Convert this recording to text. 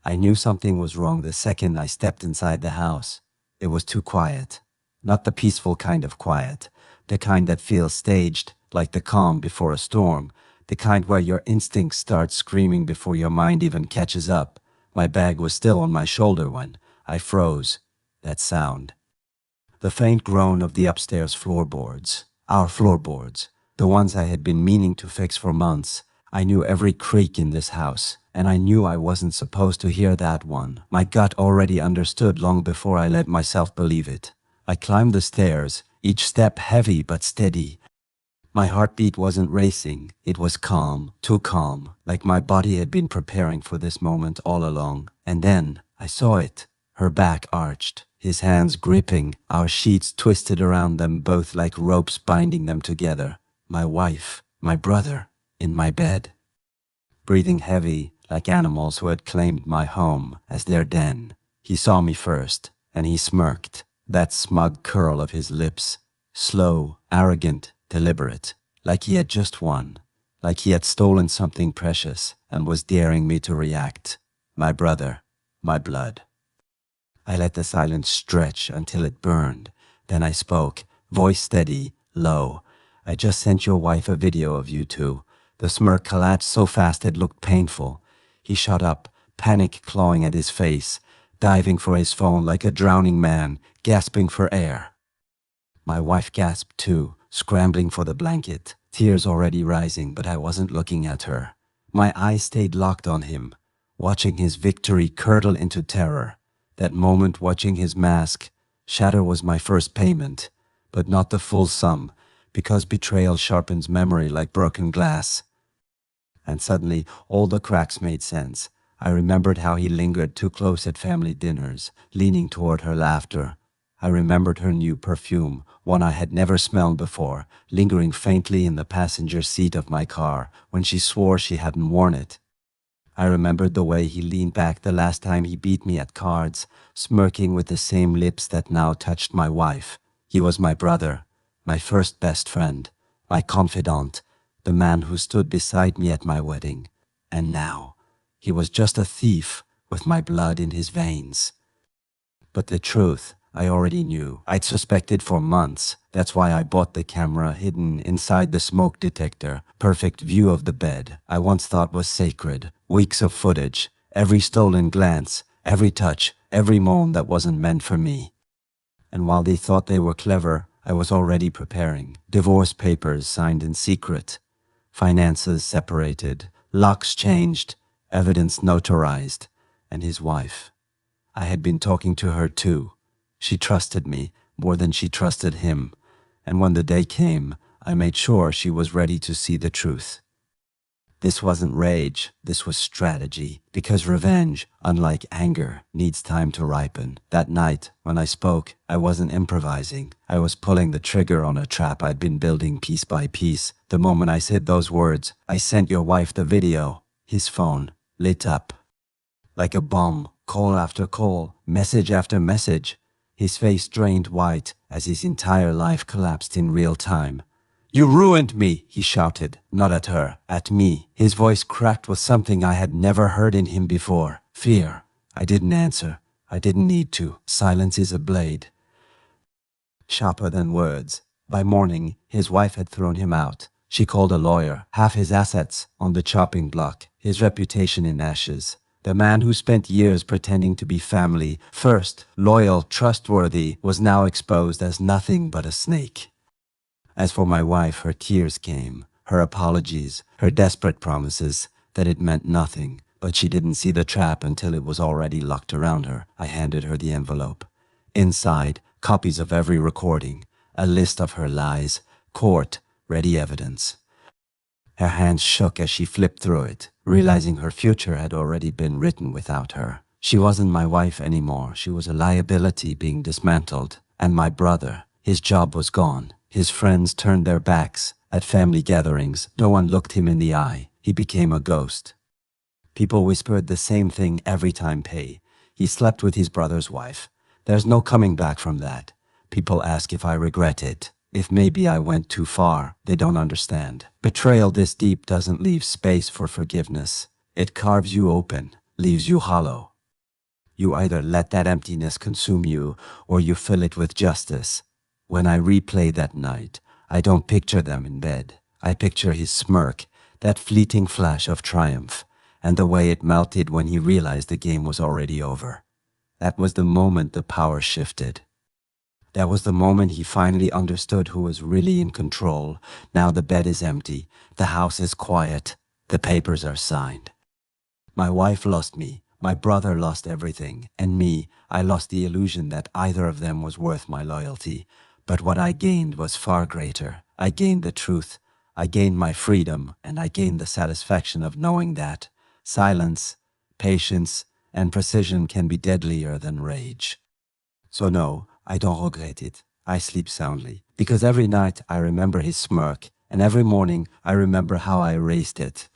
I knew something was wrong the second I stepped inside the house. It was too quiet. Not the peaceful kind of quiet, the kind that feels staged, like the calm before a storm, the kind where your instincts start screaming before your mind even catches up. My bag was still on my shoulder when I froze. That sound. The faint groan of the upstairs floorboards. Our floorboards. The ones I had been meaning to fix for months. I knew every creak in this house, and I knew I wasn't supposed to hear that one. My gut already understood long before I let myself believe it. I climbed the stairs, each step heavy but steady. My heartbeat wasn't racing. It was calm, too calm, like my body had been preparing for this moment all along. And then I saw it. Her back arched, his hands gripping, our sheets twisted around them both like ropes binding them together. My wife, my brother, in my bed, breathing heavy like animals who had claimed my home as their den. He saw me first, and he smirked, that smug curl of his lips, slow, arrogant, deliberate, like he had just won, like he had stolen something precious and was daring me to react. My brother, my blood. I let the silence stretch until it burned. Then I spoke, voice steady, low. I just sent your wife a video of you two. The smirk collapsed so fast it looked painful. He shot up, panic clawing at his face, diving for his phone like a drowning man, gasping for air. My wife gasped too, scrambling for the blanket, tears already rising, but I wasn't looking at her. My eyes stayed locked on him, watching his victory curdle into terror. That moment watching his mask shatter was my first payment, but not the full sum, because betrayal sharpens memory like broken glass. And suddenly all the cracks made sense. I remembered how he lingered too close at family dinners, leaning toward her laughter. I remembered her new perfume, one I had never smelled before, lingering faintly in the passenger seat of my car when she swore she hadn't worn it. I remembered the way he leaned back the last time he beat me at cards, smirking with the same lips that now touched my wife. He was my brother, my first best friend, my confidant, the man who stood beside me at my wedding. And now, he was just a thief with my blood in his veins. But the truth, I already knew. I'd suspected for months. That's why I bought the camera hidden inside the smoke detector. Perfect view of the bed I once thought was sacred. Weeks of footage, every stolen glance, every touch, every moan that wasn't meant for me. And while they thought they were clever, I was already preparing. Divorce papers signed in secret. Finances separated. Locks changed. Evidence notarized. And his wife. I had been talking to her too. She trusted me more than she trusted him. And when the day came, I made sure she was ready to see the truth. This wasn't rage, this was strategy, because revenge, unlike anger, needs time to ripen. That night, when I spoke, I wasn't improvising. I was pulling the trigger on a trap I'd been building piece by piece. The moment I said those words, I sent your wife the video. His phone lit up. Like a bomb, call after call, message after message. His face drained white as his entire life collapsed in real time. "You ruined me," he shouted, not at her, at me. His voice cracked with something I had never heard in him before. Fear. I didn't answer. I didn't need to. Silence is a blade, sharper than words. By morning, his wife had thrown him out. She called a lawyer, half his assets on the chopping block, his reputation in ashes. The man who spent years pretending to be family, first, loyal, trustworthy, was now exposed as nothing but a snake. As for my wife, her tears came, her apologies, her desperate promises that it meant nothing. But she didn't see the trap until it was already locked around her. I handed her the envelope. Inside, copies of every recording, a list of her lies, court, ready evidence. Her hands shook as she flipped through it, realizing her future had already been written without her. She wasn't my wife anymore. She was a liability being dismantled. And my brother, his job was gone. His friends turned their backs. At family gatherings, no one looked him in the eye. He became a ghost. People whispered the same thing every time pay. He slept with his brother's wife. There's no coming back from that. People ask if I regret it. If maybe I went too far. They don't understand. Betrayal this deep doesn't leave space for forgiveness. It carves you open, leaves you hollow. You either let that emptiness consume you, or you fill it with justice. When I replay that night, I don't picture them in bed. I picture his smirk, that fleeting flash of triumph, and the way it melted when he realized the game was already over. That was the moment the power shifted. That was the moment he finally understood who was really in control. Now the bed is empty, the house is quiet, the papers are signed. My wife lost me, my brother lost everything, and me, I lost the illusion that either of them was worth my loyalty. But what I gained was far greater. I gained the truth, I gained my freedom, and I gained the satisfaction of knowing that silence, patience, and precision can be deadlier than rage. So no, I don't regret it. I sleep soundly, because every night I remember his smirk, and every morning I remember how I erased it.